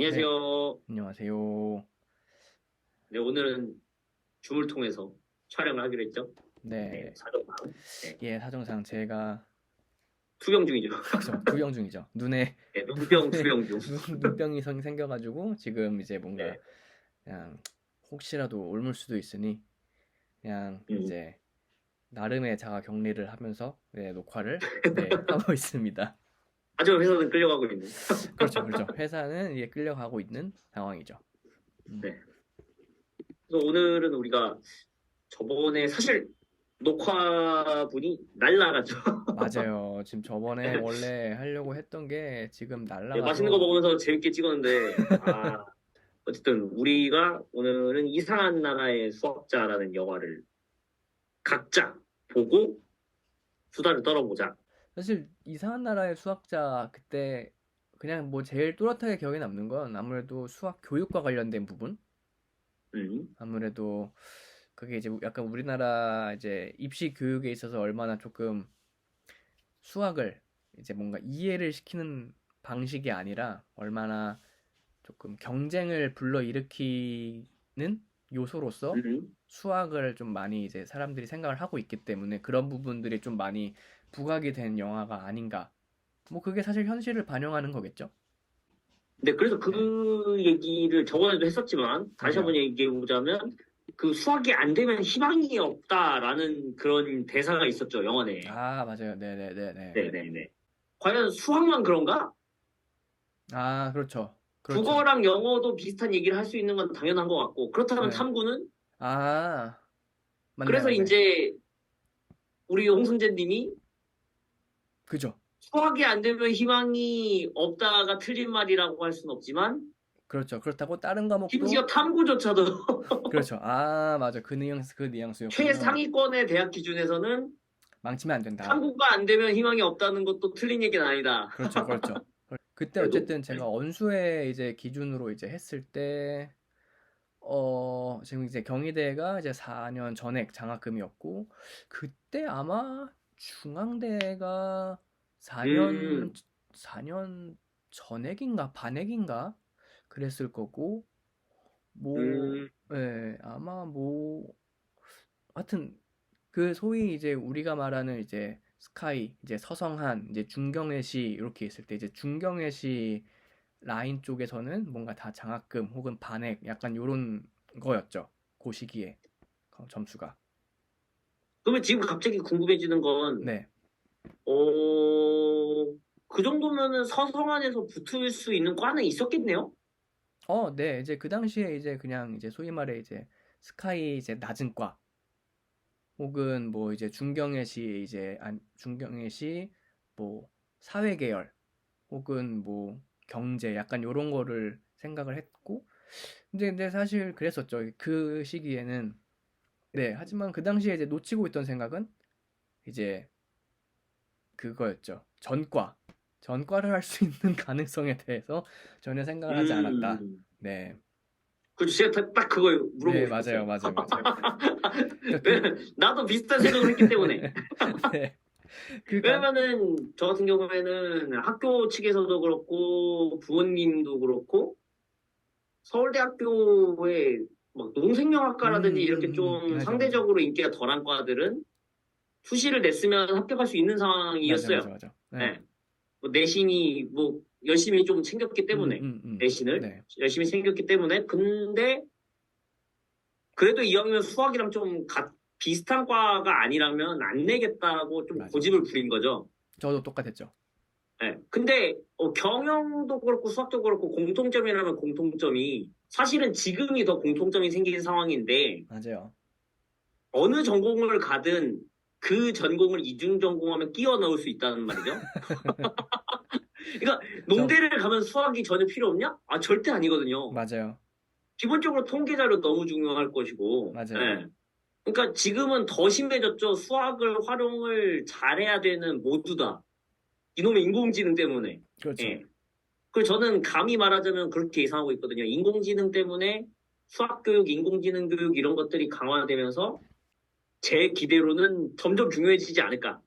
네, 안녕하세요. 안녕하세요. 네, 오늘은 줌을 통해서 촬영을 하기로 했죠. 네, 네, 사정상. 네, 예, 사정상 제가 투병 중이죠. 그죠, 투병 중이죠. 눈에 네, 눈병 투병 중. 눈병이 생겨가지고 지금 이제 뭔가 네, 그냥 혹시라도 옮을 수도 있으니 그냥 음. 이제 나름의 자가 격리를 하면서 녹화를 하고 있습니다. 하지만 회사는 끌려가고 있는. 그렇죠, 그렇죠. 회사는 이게 끌려가고 있는 상황이죠. 음, 네. 그래서 오늘은 우리가 저번에 사실 녹화분이 날라갔죠. 맞아요. 지금 저번에 원래 하려고 했던 게 지금 네, 맛있는 거 날라가서 먹으면서 재밌게 찍었는데, 어쨌든 우리가 오늘은 이상한 나라의 수학자라는 영화를 각자 보고 수다를 떨어보자. 사실 이상한 나라의 수학자 그때 그냥 뭐 제일 또렷하게 기억에 남는 건 아무래도 수학 교육과 관련된 부분? 음, 아무래도 그게 이제 약간 우리나라 이제 입시 교육에 있어서 얼마나 조금 수학을 이제 뭔가 이해를 시키는 방식이 아니라 얼마나 조금 경쟁을 불러일으키는 요소로서 음. 수학을 좀 많이 이제 사람들이 생각을 하고 있기 때문에 그런 부분들이 좀 많이 부각이 된 영화가 아닌가. 뭐 그게 사실 현실을 반영하는 거겠죠? 근데 그래서 네. 그 얘기를 저번에도 했었지만 다시 한번 맞아요. 얘기해 보자면 그 수학이 안 되면 희망이 없다라는 그런 대사가 있었죠, 영화 내에. 아, 맞아요. 네네네네. 네네네. 과연 수학만 그런가? 아, 그렇죠. 그렇죠. 국어랑 영어도 비슷한 얘기를 할 수 있는 건 당연한 것 같고 그렇다면 네. 탐구는? 아, 맞네, 그래서 맞네. 이제 우리 홍승재 님이 그죠. 수학이 안 되면 희망이 없다가 틀린 말이라고 할 수는 없지만 그렇죠. 그렇다고 다른 과목도, 심지어 탐구조차도 그렇죠. 아, 맞아. 그 뉘앙스였군요. 최상위권의 대학 기준에서는 망치면 안 된다. 탐구가 안 되면 희망이 없다는 것도 틀린 얘기는 아니다. 그렇죠, 그렇죠. 그때 그래도 어쨌든 네. 제가 언수회 이제 기준으로 이제 했을 때, 지금 이제 경희대가 이제 4년 전액 장학금이었고, 그때 아마 중앙대가 4년, 음, 4년 전액인가 반액인가 그랬을 거고, 뭐, 음, 아마 뭐, 하여튼, 그 소위 이제 우리가 말하는 이제 스카이, 이제 서성한, 이제 중경외시 이렇게 있을 때 이제 중경외시 라인 쪽에서는 뭔가 다 장학금 혹은 반액 약간 요런 거였죠. 그 시기에 점수가. 그러면 지금 갑자기 궁금해지는 건, 네. 그 정도면은 서성안에서 붙을 수 있는 과는 있었겠네요? 네. 이제 그 당시에 이제 그냥 이제 소위 말해 이제 스카이 이제 낮은 과 혹은 뭐 이제 중경외시 이제 중경외시 뭐 사회 계열 혹은 뭐 경제 약간 요런 거를 생각을 했고 근데 사실 그랬었죠. 그 시기에는 네. 하지만 그 당시에 이제 놓치고 있던 생각은 이제 그거였죠. 전과. 전과를 할 수 있는 가능성에 대해서 전혀 생각을 하지 않았다. 음, 네. 그렇죠. 제가 딱 그거 네, 물어보고 맞아요. 싶었어요. 맞아요. 맞아요. 그러니까 왜냐면 나도 비슷한 생각을 했기 때문에. 네. 그 간, 왜냐면은 저 같은 경우에는 학교 측에서도 그렇고 부모님도 그렇고 서울대학교에 막 농생명학과라든지 이렇게 좀 맞아, 맞아. 상대적으로 인기가 덜한 과들은 수시를 냈으면 합격할 수 있는 맞아, 맞아, 상황이었어요. 맞아. 네. 네. 뭐 내신이 뭐 열심히 좀 챙겼기 때문에 내신을 네. 열심히 챙겼기 때문에 근데 그래도 이왕이면 수학이랑 좀 비슷한 과가 아니라면 안 내겠다고 좀 맞아, 고집을 맞아. 부린 거죠. 저도 똑같았죠. 네. 근데 경영도 그렇고 수학도 그렇고 공통점이라면 공통점이 사실은 지금이 더 공통점이 생긴 상황인데 맞아요. 어느 전공을 가든 그 전공을 이중 전공하면 끼워 넣을 수 있다는 말이죠. 그러니까 저, 농대를 가면 수학이 전혀 필요 없냐? 아 절대 아니거든요. 맞아요. 기본적으로 통계 자료 너무 중요할 것이고, 맞아요. 예. 그러니까 지금은 더 심해졌죠. 수학을 활용을 잘해야 되는 모두 다. 이놈의 인공지능 때문에. 그렇죠. 예. 그래서 저는 감히 말하자면 그렇게 예상하고 있거든요. 인공지능 때문에 수학교육, 인공지능 교육 이런 것들이 강화되면서 제 기대로는 점점 중요해지지 않을까.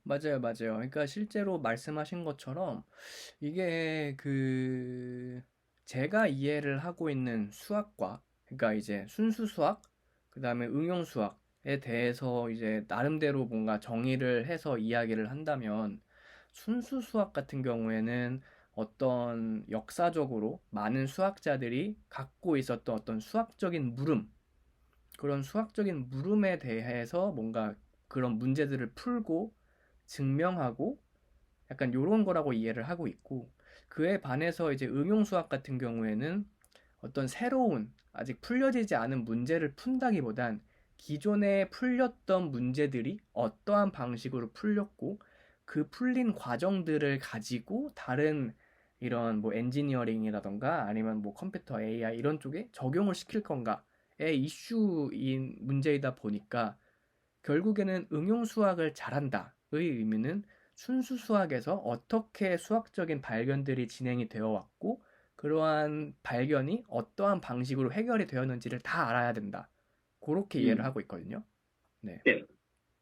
맞아요, 맞아요. 그러니까 실제로 말씀하신 것처럼 이게 제가 이해를 하고 있는 수학과, 그러니까 이제 순수 수학, 그 다음에 응용 수학에 대해서 이제 나름대로 뭔가 정의를 해서 이야기를 한다면, 순수 수학 같은 경우에는 어떤 역사적으로 많은 수학자들이 갖고 있었던 어떤 수학적인 물음, 그런 수학적인 물음에 대해서 뭔가 그런 문제들을 풀고 증명하고 약간 요런 거라고 이해를 하고 있고, 그에 반해서 이제 응용 수학 같은 경우에는 어떤 새로운 아직 풀려지지 않은 문제를 푼다기보단 기존에 풀렸던 문제들이 어떠한 방식으로 풀렸고 그 풀린 과정들을 가지고 다른 이런 뭐 엔지니어링이라던가 아니면 뭐 컴퓨터 AI 이런 쪽에 적용을 시킬 건가의 이슈인 문제이다 보니까, 결국에는 응용 수학을 잘한다의 의미는 순수 수학에서 어떻게 수학적인 발견들이 진행이 되어 왔고 그러한 발견이 어떠한 방식으로 해결이 되었는지를 다 알아야 된다. 그렇게 이해를 음. 하고 있거든요. 네. 네.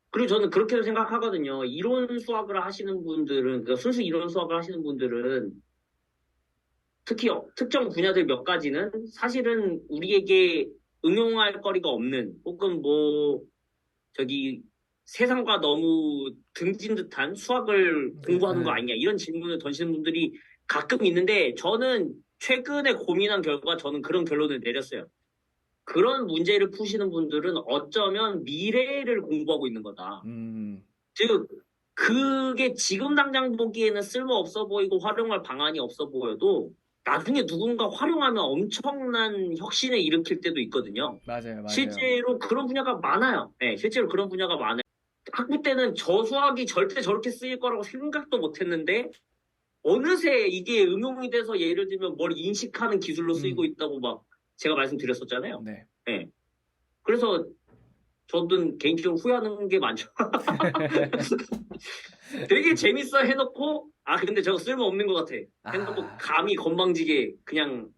그리고 저는 그렇게도 생각하거든요. 이론 수학을 하시는 분들은, 그러니까 순수 이론 수학을 하시는 분들은 특히 특정 분야들 몇 가지는 사실은 우리에게 응용할 거리가 없는, 혹은 뭐, 저기, 세상과 너무 등진 듯한 수학을 공부하는 거 네. 아니냐, 이런 질문을 던지는 분들이 가끔 있는데, 저는 최근에 고민한 결과 저는 그런 결론을 내렸어요. 그런 문제를 푸시는 분들은 어쩌면 미래를 공부하고 있는 거다. 음, 즉, 그게 지금 당장 보기에는 쓸모없어 보이고 활용할 방안이 없어 보여도 나중에 누군가 활용하면 엄청난 혁신을 일으킬 때도 있거든요. 맞아요, 맞아요. 실제로 그런 분야가 많아요. 네, 실제로 그런 분야가 많아요. 학부 때는 저 수학이 절대 저렇게 쓰일 거라고 생각도 못 했는데, 어느새 이게 응용이 돼서 예를 들면 뭘 인식하는 기술로 쓰이고 음, 있다고 막 제가 말씀드렸었잖아요. 네. 네. 그래서 저는 개인적으로 후회하는 게 많죠. 되게 재밌어 해놓고, 아, 근데 저거 쓸모없는 것 같아. 해놓고 아, 감히 건방지게 그냥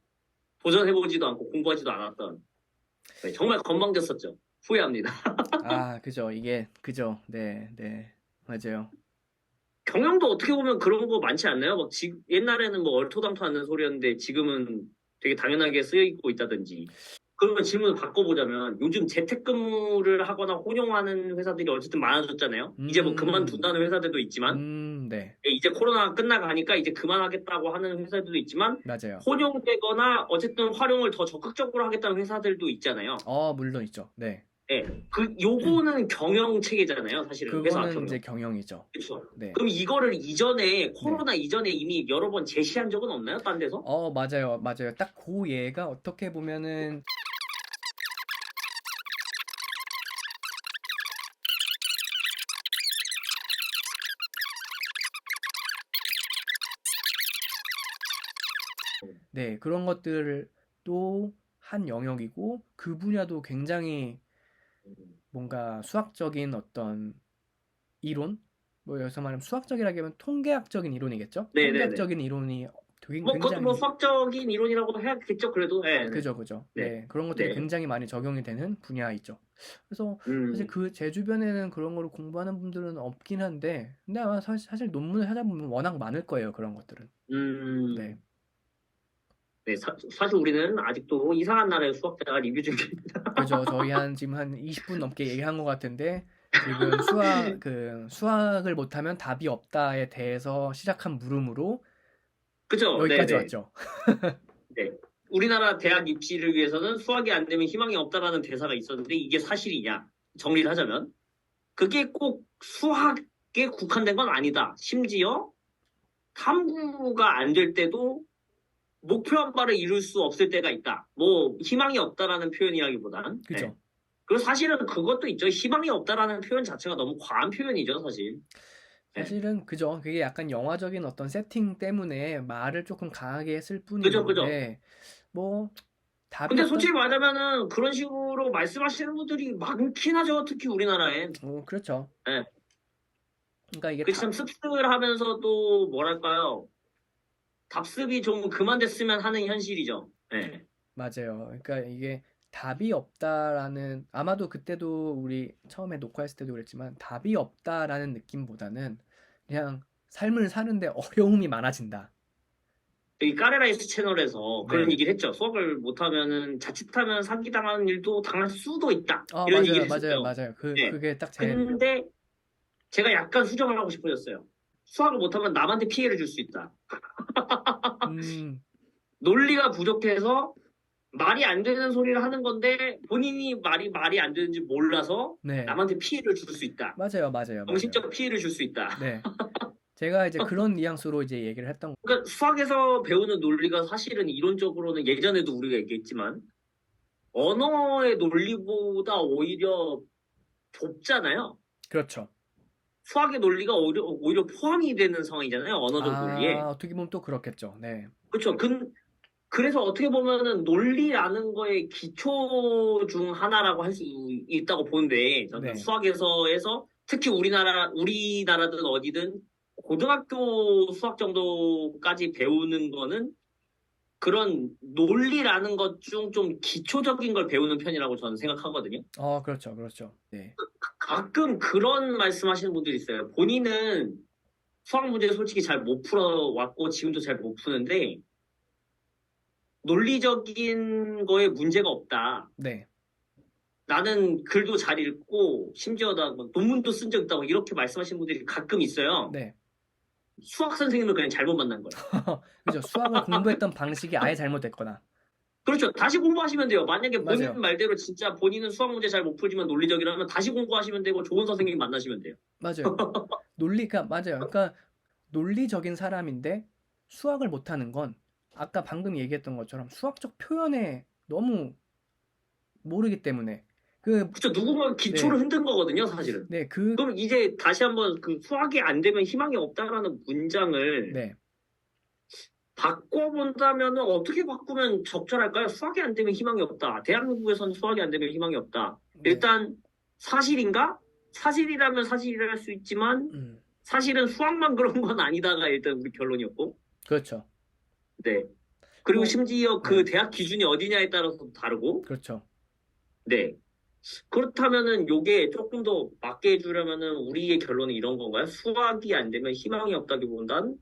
도전해보지도 않고 공부하지도 않았던. 네, 정말 건방졌었죠. 후회합니다. 그죠. 이게, 그죠. 네, 네. 맞아요. 경영도 어떻게 보면 그런 거 많지 않나요? 막 옛날에는 뭐 얼토당토 않는 소리였는데 지금은 되게 당연하게 쓰이고 있다든지. 그러면 질문을 바꿔보자면 요즘 재택근무를 하거나 혼용하는 회사들이 어쨌든 많아졌잖아요. 이제 뭐 음, 그만둔다는 회사들도 있지만, 네. 이제 코로나가 끝나가니까 이제 그만하겠다고 하는 회사들도 있지만, 맞아요. 혼용되거나 어쨌든 활용을 더 적극적으로 하겠다는 회사들도 있잖아요. 물론 있죠. 네. 예. 요거는 경영 체계잖아요. 사실은 회사 그거는 경영. 이제 경영이죠. 그렇죠. 네. 그럼 이거를 이전에 네. 코로나 이전에 이미 여러 번 제시한 적은 없나요? 딴 데서? 맞아요. 맞아요. 딱 그 예가 어떻게 보면은, 네, 그런 것들도 한 영역이고, 그 분야도 굉장히 뭔가 수학적인 어떤 이론? 뭐 여기서 말하면 수학적이라기보다는 통계학적인 이론이겠죠? 네네네. 통계학적인 이론이 뭐 그것도 뭐 굉장히, 수학적인 이론이라고 해야겠죠. 그래도. 네, 네. 그죠, 그죠. 네. 네, 그런 것들이 네. 굉장히 많이 적용이 되는 분야이죠. 그래서 사실 음, 그 제 주변에는 그런 거를 공부하는 분들은 없긴 한데, 근데 아마 사실 논문을 찾아보면 워낙 많을 거예요, 그런 것들은. 네. 음. 네, 사실 우리는 아직도 이상한 나라의 수학자가 리뷰 중에. 그죠. 저희 지금 한 20분 넘게 얘기한 것 같은데, 지금 수학을 못하면 답이 없다에 대해서 시작한 물음으로 그죠? 여기까지 네네. 왔죠. 네. 우리나라 대학 입시를 위해서는 수학이 안 되면 희망이 없다라는 대사가 있었는데 이게 사실이냐? 정리를 하자면. 그게 꼭 수학에 국한된 건 아니다. 심지어 탐구가 안 될 때도 목표한 바를 이룰 수 없을 때가 있다. 뭐 희망이 없다라는 표현이라기보단. 네. 그죠. 그리고 사실은 그것도 있죠. 희망이 없다라는 표현 자체가 너무 과한 표현이죠, 사실. 네. 사실은 그죠. 그게 약간 영화적인 어떤 세팅 때문에 말을 조금 강하게 했을 그죠, 그죠. 뿐인데, 뭐, 답이 근데 없다? 솔직히 말하면은 그런 식으로 말씀하시는 분들이 많긴 하죠. 특히 우리나라엔. 그렇죠. 네. 그러니까 이게 그 참 씁쓸하면서도 뭐랄까요. 답습이 좀 그만 됐으면 하는 현실이죠. 네. 맞아요. 그러니까 이게 답이 없다라는, 아마도 그때도 우리 처음에 녹화했을 때도 그랬지만, 답이 없다라는 느낌보다는 그냥 삶을 사는데 어려움이 많아진다. 여기 까레라이스 채널에서 그런 네. 얘기를 했죠. 수학을 못하면은 자칫하면 사기당하는 일도 당할 수도 있다. 아, 이런 맞아요, 얘기를 맞아요, 했었어요. 맞아요. 네. 그게 딱 제, 근데 제가 약간 수정을 하고 싶어졌어요. 수학을 못하면 남한테 피해를 줄 수 있다. 음, 논리가 부족해서 말이 안 되는 소리를 하는 건데 본인이 말이 안 되는지 몰라서 네. 남한테 피해를 줄 수 있다. 맞아요, 맞아요, 맞아요. 정신적 피해를 줄 수 있다. 네. 제가 이제 그런 뉘앙스로 이제 얘기를 했던 거. 그러니까 수학에서 배우는 논리가 사실은 이론적으로는 예전에도 우리가 얘기했지만 언어의 논리보다 오히려 좁잖아요. 그렇죠. 수학의 논리가 오히려 포함이 되는 상황이잖아요. 언어적 논리에. 아, 어떻게 보면 또 그렇겠죠. 네. 그렇죠. 그래서 어떻게 보면은 논리라는 거의 기초 중 하나라고 할 수 있다고 보는데 저는 네. 수학에서 특히 우리나라든 어디든 고등학교 수학 정도까지 배우는 거는 그런 논리라는 것 중 좀 기초적인 걸 배우는 편이라고 저는 생각하거든요. 그렇죠, 그렇죠. 네. 가끔 그런 말씀하시는 분들이 있어요. 본인은 수학 문제 솔직히 잘 못 풀어왔고 지금도 잘 못 푸는데 논리적인 거에 문제가 없다. 네. 나는 글도 잘 읽고 심지어 나 논문도 쓴 적 있다고 이렇게 말씀하시는 분들이 가끔 있어요. 네. 수학 선생님을 그냥 잘못 만난 거예요. 그죠. 수학을 공부했던 방식이 아예 잘못됐거나. 그렇죠. 다시 공부하시면 돼요. 만약에 본인 맞아요. 말대로 진짜 본인은 수학 문제 잘 못 풀지만 논리적이라면 다시 공부하시면 되고 좋은 선생님 만나시면 돼요. 맞아요. 맞아요. 그러니까 논리적인 사람인데 수학을 못하는 건 아까 방금 얘기했던 것처럼 수학적 표현에 너무 모르기 때문에 그렇죠. 누군가 네, 기초를 흔든 거거든요, 사실은. 네, 그럼 이제 다시 한번 그 수학이 안 되면 희망이 없다라는 문장을 네, 바꿔본다면 어떻게 바꾸면 적절할까요? 수학이 안 되면 희망이 없다. 대한민국에서는 수학이 안 되면 희망이 없다. 네, 일단 사실인가? 사실이라면 사실이라 할 수 있지만 사실은 수학만 그런 건 아니다가 일단 우리 결론이었고. 그렇죠. 네. 그리고 또, 심지어 그 네, 대학 기준이 어디냐에 따라서 다르고. 그렇죠. 네. 그렇다면은 요게 조금 더 맞게 해주려면은 우리의 결론은 이런 건가요? 수학이 안 되면 희망이 없다기보단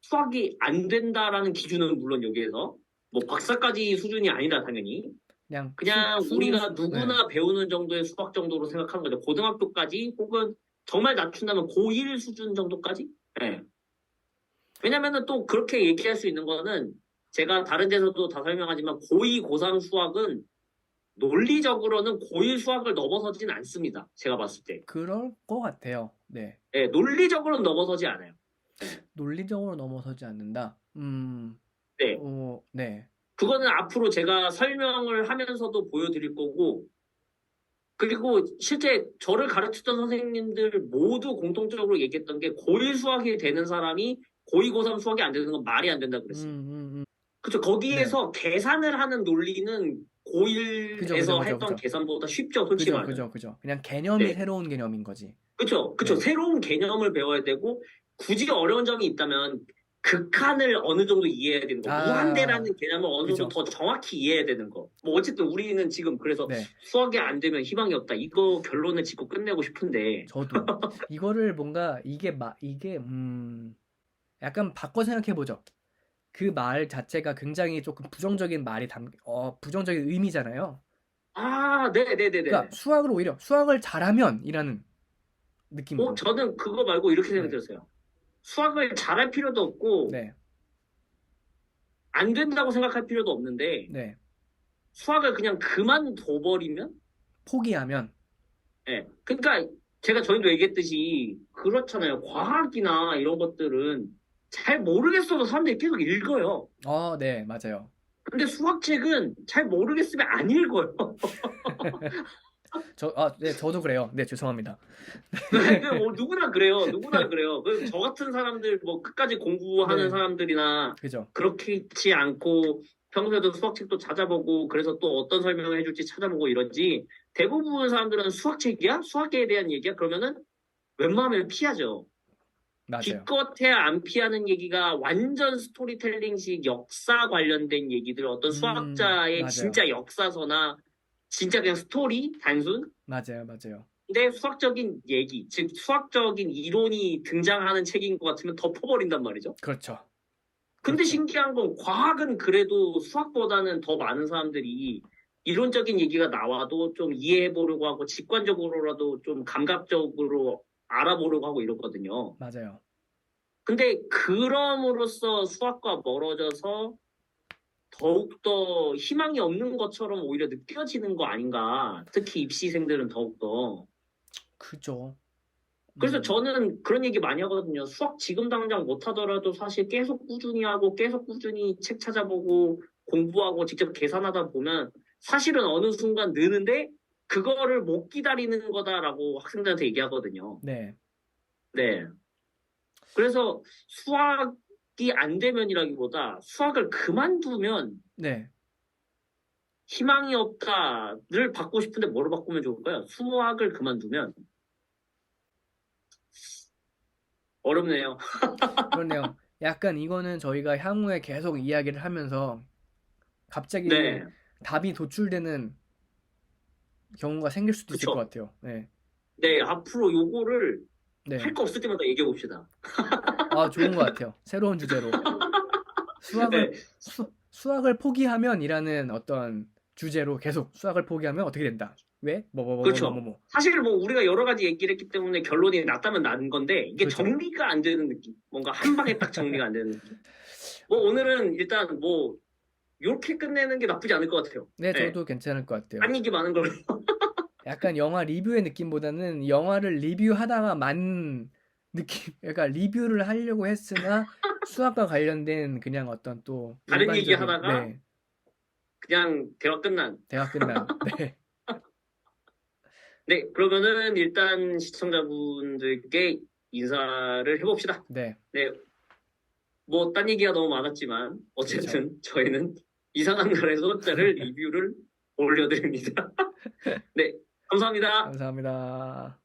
수학이 안 된다라는 기준은 물론 여기에서 뭐 박사까지 수준이 아니다 당연히 그냥 그냥 우리가 네, 누구나 배우는 정도의 수학 정도로 생각하는 거죠. 고등학교까지 혹은 정말 낮춘다면 고1 수준 정도까지? 네. 왜냐면은 또 그렇게 얘기할 수 있는 거는 제가 다른 데서도 다 설명하지만 고2, 고3 수학은 논리적으로는 고1 수학을 넘어서진 않습니다. 제가 봤을 때. 그럴 것 같아요. 네, 네, 논리적으로는 넘어서지 않아요. 논리적으로 넘어서지 않는다. 네. 네, 그거는 앞으로 제가 설명을 하면서도 보여드릴 거고, 그리고 실제 저를 가르쳤던 선생님들 모두 공통적으로 얘기했던 게 고1 수학이 되는 사람이 고2, 고3 수학이 안 되는 건 말이 안 된다 그랬어요. 그렇죠. 네, 거기에서 계산을 하는 논리는 그죠, 고1에서 했던 계산보다 쉽죠, 솔직히 말하면. 그죠. 그냥 개념이 네. 새로운 개념인 거지. 그쵸. 네, 새로운 개념을 배워야 되고, 굳이 어려운 점이 있다면, 극한을 어느 정도 이해해야 되는 거. 아, 무한대라는 개념을 어느 정도 그죠. 더 정확히 이해해야 되는 거. 뭐, 어쨌든 우리는 지금 그래서 네, 수학이 안 되면 희망이 없다. 이거 결론을 짓고 끝내고 싶은데, 저도 이거를 뭔가 약간 바꿔 생각해 보죠. 그 말 자체가 굉장히 조금 부정적인 의미잖아요. 네네네네네. 그러니까 수학을 잘하면이라는 느낌으로. 저는 그거 말고 이렇게 네, 생각했어요. 수학을 잘할 필요도 없고, 네, 안 된다고 생각할 필요도 없는데, 네. 수학을 그냥 그만둬버리면, 포기하면, 예. 그러니까 제가 전에도 얘기했듯이 그렇잖아요. 과학이나 이런 것들은 잘 모르겠어도 사람들이 계속 읽어요. 네, 맞아요. 근데 수학책은 잘 모르겠으면 안 읽어요. 네, 저도 그래요. 네, 죄송합니다. 뭐 누구나 그래요. 누구나 그래요. 저 같은 사람들 뭐 끝까지 공부하는 네, 사람들이나 그죠. 그렇지 않고 평소에도 수학책도 찾아보고 그래서 또 어떤 설명을 해줄지 찾아보고 이러지 대부분 사람들은 수학책이야? 수학에 대한 얘기야? 그러면은 웬만하면 피하죠. 맞아요. 기껏해야 안 피하는 얘기가 완전 스토리텔링식 역사 관련된 얘기들, 어떤 수학자의 맞아요. 진짜 역사서나 진짜 그냥 스토리, 단순? 맞아요. 근데 수학적인 얘기, 즉 수학적인 이론이 등장하는 책인 것 같으면 덮어버린단 말이죠. 그렇죠. 근데 그렇죠. 신기한 건 과학은 그래도 수학보다는 더 많은 사람들이 이론적인 얘기가 나와도 좀 이해해보려고 하고 직관적으로라도 좀 감각적으로 알아보려고 하고 이러거든요. 맞아요. 근데 그럼으로써 수학과 멀어져서 더욱더 희망이 없는 것처럼 오히려 느껴지는 거 아닌가. 특히 입시생들은 더욱더. 그죠. 그래서 저는 그런 얘기 많이 하거든요. 수학 지금 당장 못하더라도 사실 계속 꾸준히 하고 계속 꾸준히 책 찾아보고 공부하고 직접 계산하다 보면 사실은 어느 순간 느는데 그거를 못 기다리는 거다라고 학생들한테 얘기하거든요. 네. 네. 그래서 수학이 안 되면이라기보다 수학을 그만두면 네. 희망이 없다를 바꾸고 싶은데 뭐로 바꾸면 좋을까요? 수학을 그만두면 어렵네요. 그렇네요. 약간 이거는 저희가 향후에 계속 이야기를 하면서 갑자기 네. 답이 도출되는 경우가 생길 수도 있을 것 그쵸. 같아요. 네. 네, 앞으로 요거를 네. 할 거 없을 때마다 얘기해 봅시다. 아, 좋은 것 같아요. 새로운 주제로. 수학을, 네, 수학을 포기하면이라는 어떤 주제로 계속 수학을 포기하면 어떻게 된다. 왜? 그렇죠. 사실 뭐 우리가 여러 가지 얘기를 했기 때문에 결론이 났다면 난 건데 이게 그렇죠. 정리가 안 되는 느낌. 뭔가 한 방에 딱 정리가 안 되는 느낌. 뭐 오늘은 일단 뭐 이렇게 끝내는 게 나쁘지 않을 것 같아요. 네, 네. 저도 괜찮을 것 같아요. 한 얘기 많은 걸로. 약간 영화 리뷰의 느낌보다는 영화를 리뷰하다가 만 느낌, 그러니까 리뷰를 하려고 했으나 수학과 관련된 그냥 어떤 또 다른 일반적인, 얘기 하다가 네, 그냥 대화 끝난. 대화 끝난, 네, 네, 그러면은 일단 시청자분들께 인사를 해봅시다. 네, 네, 뭐 딴 얘기가 너무 많았지만 어쨌든 저희는 이상한 나라의 소설자를 리뷰를 올려드립니다. 네, 감사합니다. 감사합니다.